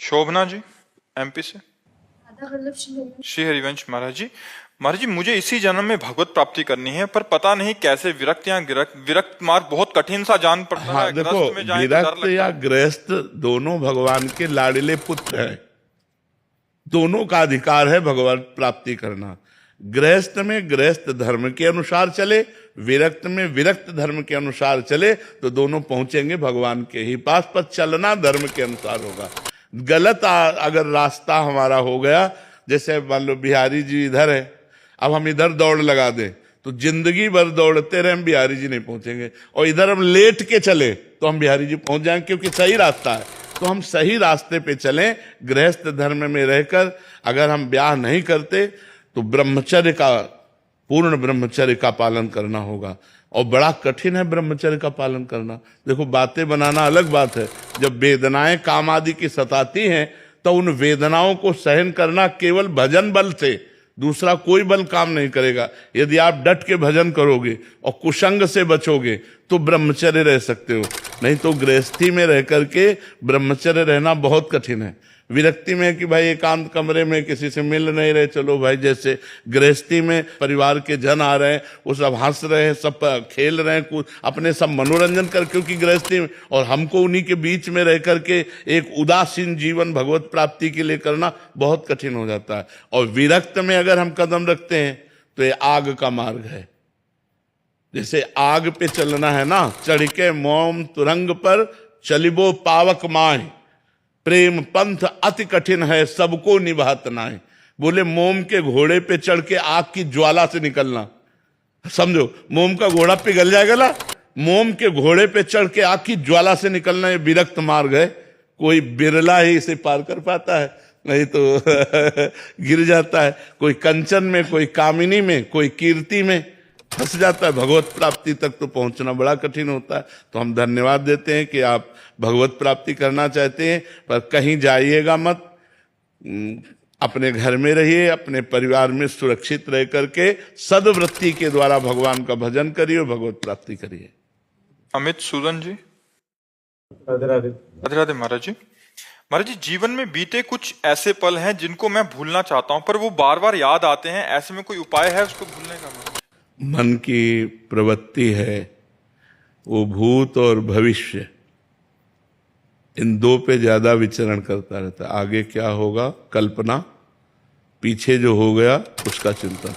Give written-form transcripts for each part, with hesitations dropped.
शोभना जी, MP से। राधा वल्लभ श्री हरिवंश महाराज जी। महाराज जी, मुझे इसी जन्म में भगवत प्राप्ति करनी है, पर पता नहीं कैसे। विरक्त या विरक्त मार्ग बहुत कठिन सा जान पड़ता हाँ है। देखो, ग्रस्त में जाए तो डर विरक्त लगता या है। गृहस्थ दोनों भगवान के लाडले पुत्र हैं। दोनों का अधिकार है भगवान प्राप्ति करना। गृहस्थ में गृहस्थ धर्म के अनुसार चले, विरक्त में विरक्त धर्म के अनुसार चले, तो दोनों पहुंचेंगे भगवान के ही पास। पर चलना धर्म के अनुसार होगा। गलत अगर रास्ता हमारा हो गया, जैसे मान लो बिहारी जी इधर है, अब हम इधर दौड़ लगा दें तो जिंदगी भर दौड़ते रहे, हम बिहारी जी नहीं पहुंचेंगे। और इधर हम लेट के चले तो हम बिहारी जी पहुंच जाएंगे, क्योंकि सही रास्ता है। तो हम सही रास्ते पे चलें। गृहस्थ धर्म में रहकर अगर हम ब्याह नहीं करते तो ब्रह्मचर्य का, पूर्ण ब्रह्मचर्य का पालन करना होगा। और बड़ा कठिन है ब्रह्मचर्य का पालन करना। देखो, बातें बनाना अलग बात है, जब वेदनाएं काम आदि की सताती हैं तो उन वेदनाओं को सहन करना केवल भजन बल से, दूसरा कोई बल काम नहीं करेगा। यदि आप डट के भजन करोगे और कुसंग से बचोगे तो ब्रह्मचर्य रह सकते हो, नहीं तो गृहस्थी में रह करके ब्रह्मचर्य रहना बहुत कठिन है। विरक्ति में कि भाई एकांत कमरे में किसी से मिल नहीं रहे, चलो भाई जैसे। गृहस्थी में परिवार के जन आ रहे हैं, वो सब हंस रहे हैं, सब खेल रहे हैं, अपने सब मनोरंजन कर, क्योंकि गृहस्थी में, और हमको उन्हीं के बीच में रह करके एक उदासीन जीवन भगवत प्राप्ति के लिए करना बहुत कठिन हो जाता है। और विरक्त में अगर हम कदम रखते हैं तो ये आग का मार्ग है। जैसे आग पे चलना है ना, चढ़ के मोम तुरंग पर चलिबो पावक माए, प्रेम पंथ अति कठिन है सबको निभात नाए। बोले मोम के घोड़े पे चढ़ के आग की ज्वाला से निकलना, समझो मोम का घोड़ा पिघल जाएगा ना, मोम के घोड़े पे चढ़ के आग की ज्वाला से निकलना ये विरक्त मार्ग है। कोई बिरला ही इसे पार कर पाता है, नहीं तो गिर जाता है। कोई कंचन में, कोई कामिनी में, कोई कीर्ति में फंस जाता है। भगवत प्राप्ति तक तो पहुंचना बड़ा कठिन होता है। तो हम धन्यवाद देते हैं कि आप भगवत प्राप्ति करना चाहते हैं, पर कहीं जाइएगा मत, अपने घर में रहिए, अपने परिवार में सुरक्षित रह करके सद्वृत्ति के द्वारा भगवान का भजन करिए और भगवत प्राप्ति करिए। अमित सूदन जी। राधे राधे। राधे राधे महाराज जी। महाराज जी, जीवन में बीते कुछ ऐसे पल हैं जिनको मैं भूलना चाहता हूं, पर वो बार बार याद आते हैं। ऐसे में कोई उपाय है उसको भूलने का? मन की प्रवृत्ति है वो भूत और भविष्य, इन दो पे ज्यादा विचरण करता रहता है। आगे क्या होगा कल्पना, पीछे जो हो गया उसका चिंतन।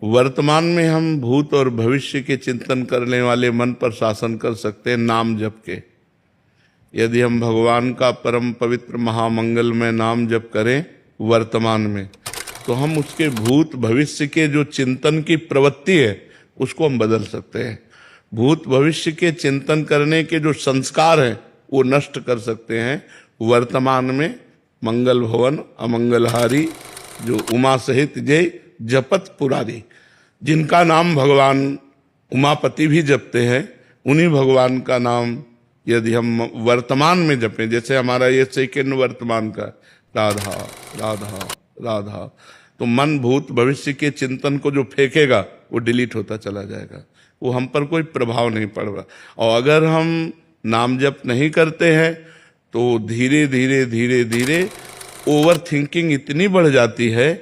वर्तमान में हम भूत और भविष्य के चिंतन करने वाले मन पर शासन कर सकते हैं नाम जप के। यदि हम भगवान का परम पवित्र महामंगलमय नाम जप करें वर्तमान में, तो हम उसके भूत भविष्य के जो चिंतन की प्रवृत्ति है उसको हम बदल सकते हैं। भूत भविष्य के चिंतन करने के जो संस्कार हैं वो नष्ट कर सकते हैं। वर्तमान में मंगल भवन अमंगलहारी, जो उमा सहित जय जपत पुरारी, जिनका नाम भगवान उमापति भी जपते हैं, उन्हीं भगवान का नाम यदि हम वर्तमान में जपें, जैसे हमारा ये सेकंड वर्तमान का राधा राधा राधा, तो मन भूत भविष्य के चिंतन को जो फेंकेगा वो डिलीट होता चला जाएगा, वो हम पर कोई प्रभाव नहीं पड़ेगा। और अगर हम नाम जप नहीं करते हैं तो धीरे धीरे धीरे धीरे ओवर थिंकिंग इतनी बढ़ जाती है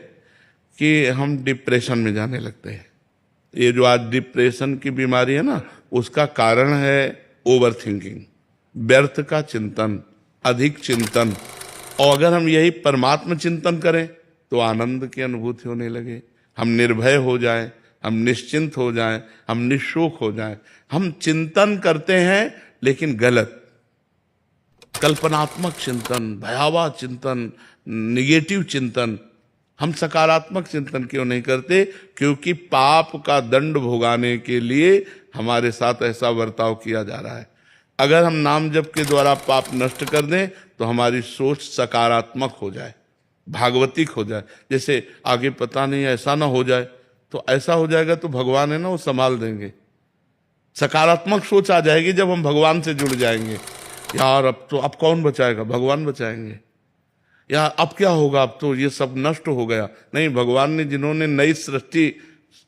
कि हम डिप्रेशन में जाने लगते हैं। ये जो आज डिप्रेशन की बीमारी है ना, उसका कारण है ओवर थिंकिंग, व्यर्थ का चिंतन, अधिक चिंतन। और अगर हम यही परमात्मा चिंतन करें तो आनंद की अनुभूति होने लगे, हम निर्भय हो जाएं, हम निश्चिंत हो जाएं, हम निशोक हो जाएं। हम चिंतन करते हैं लेकिन गलत, कल्पनात्मक चिंतन, भयावह चिंतन, निगेटिव चिंतन। हम सकारात्मक चिंतन क्यों नहीं करते? क्योंकि पाप का दंड भुगाने के लिए हमारे साथ ऐसा बर्ताव किया जा रहा है। अगर हम नाम जप के द्वारा पाप नष्ट कर दें तो हमारी सोच सकारात्मक हो जाए, भागवतिक हो जाए। जैसे आगे पता नहीं ऐसा ना हो जाए, तो ऐसा हो जाएगा तो भगवान है ना वो संभाल देंगे। सकारात्मक सोच आ जाएगी जब हम भगवान से जुड़ जाएंगे। यार अब कौन बचाएगा? भगवान बचाएंगे। यार अब क्या होगा? अब तो ये सब नष्ट हो गया। नहीं, भगवान ने जिन्होंने नई सृष्टि,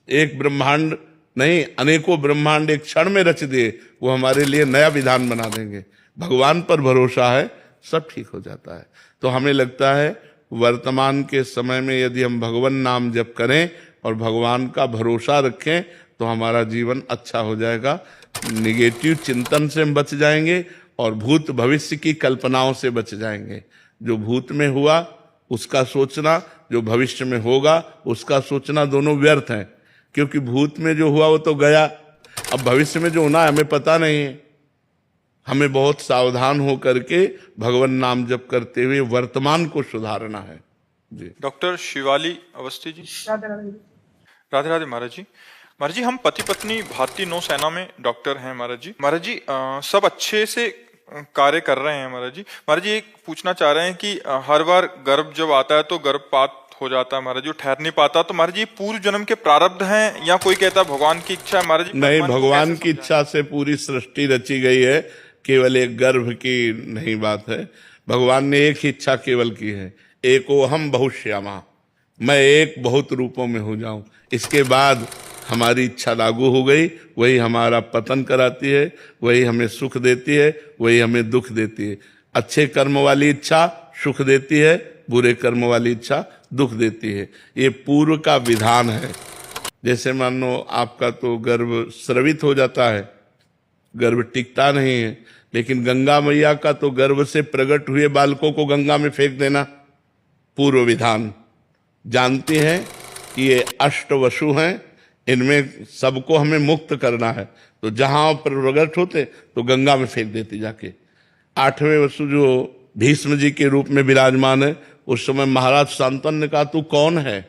एक ब्रह्मांड नहीं अनेकों ब्रह्मांड एक क्षण में रच दिए, वो हमारे लिए नया विधान बना देंगे। भगवान पर भरोसा है सब ठीक हो जाता है। तो हमें लगता है वर्तमान के समय में यदि हम भगवान नाम जप करें और भगवान का भरोसा रखें तो हमारा जीवन अच्छा हो जाएगा। निगेटिव चिंतन से हम बच जाएंगे और भूत भविष्य की कल्पनाओं से बच जाएंगे। जो भूत में हुआ उसका सोचना, जो भविष्य में होगा उसका सोचना, दोनों व्यर्थ हैं, क्योंकि भूत में जो हुआ वो तो गया। अब भविष्य में जो होना है हमें पता नहीं है। हमें बहुत सावधान हो करके भगवान नाम जप करते हुए वर्तमान को सुधारना है। जी। डॉक्टर शिवाली अवस्थी जी। राधे राधे महाराज जी। महाराज जी, हम पति पत्नी भारतीय नौसेना में डॉक्टर हैं महाराज जी। महाराज जी, सब अच्छे से कार्य कर रहे हैं महाराज जी। महाराज जी, एक पूछना चाह रहे हैं कि हर बार गर्भ जब आता है तो गर्भपात हो जाता है महाराज जी, ठहर नहीं पाता, तो महाराज जी पूर्व जन्म के प्रारब्ध हैं या कोई कहता है भगवान की इच्छा है महाराज जी? नहीं, भगवान की इच्छा से पूरी सृष्टि रची गई है, केवल एक गर्भ की नहीं बात है। भगवान ने एक ही इच्छा केवल की है, एको हम बहुश्यामा, मैं एक बहुत रूपों में हो जाऊं। इसके बाद हमारी इच्छा लागू हो गई, वही हमारा पतन कराती है, वही हमें सुख देती है, वही हमें दुख देती है। अच्छे कर्म वाली इच्छा सुख देती है, बुरे कर्म वाली इच्छा दुख देती है। ये पूर्व का विधान है। जैसे मान लो आपका तो गर्भ स्रवित हो जाता है, गर्भ टिकता नहीं है, लेकिन गंगा मैया का तो गर्भ से प्रकट हुए बालकों को गंगा में फेंक देना पूर्व विधान। जानते हैं कि ये अष्टवसु हैं, इनमें सबको हमें मुक्त करना है, तो जहां प्रकट होते तो गंगा में फेंक देती जाके। 8वें वसु जो भीष्म जी के रूप में विराजमान है, उस समय महाराज शांतनु ने कहा तू कौन है?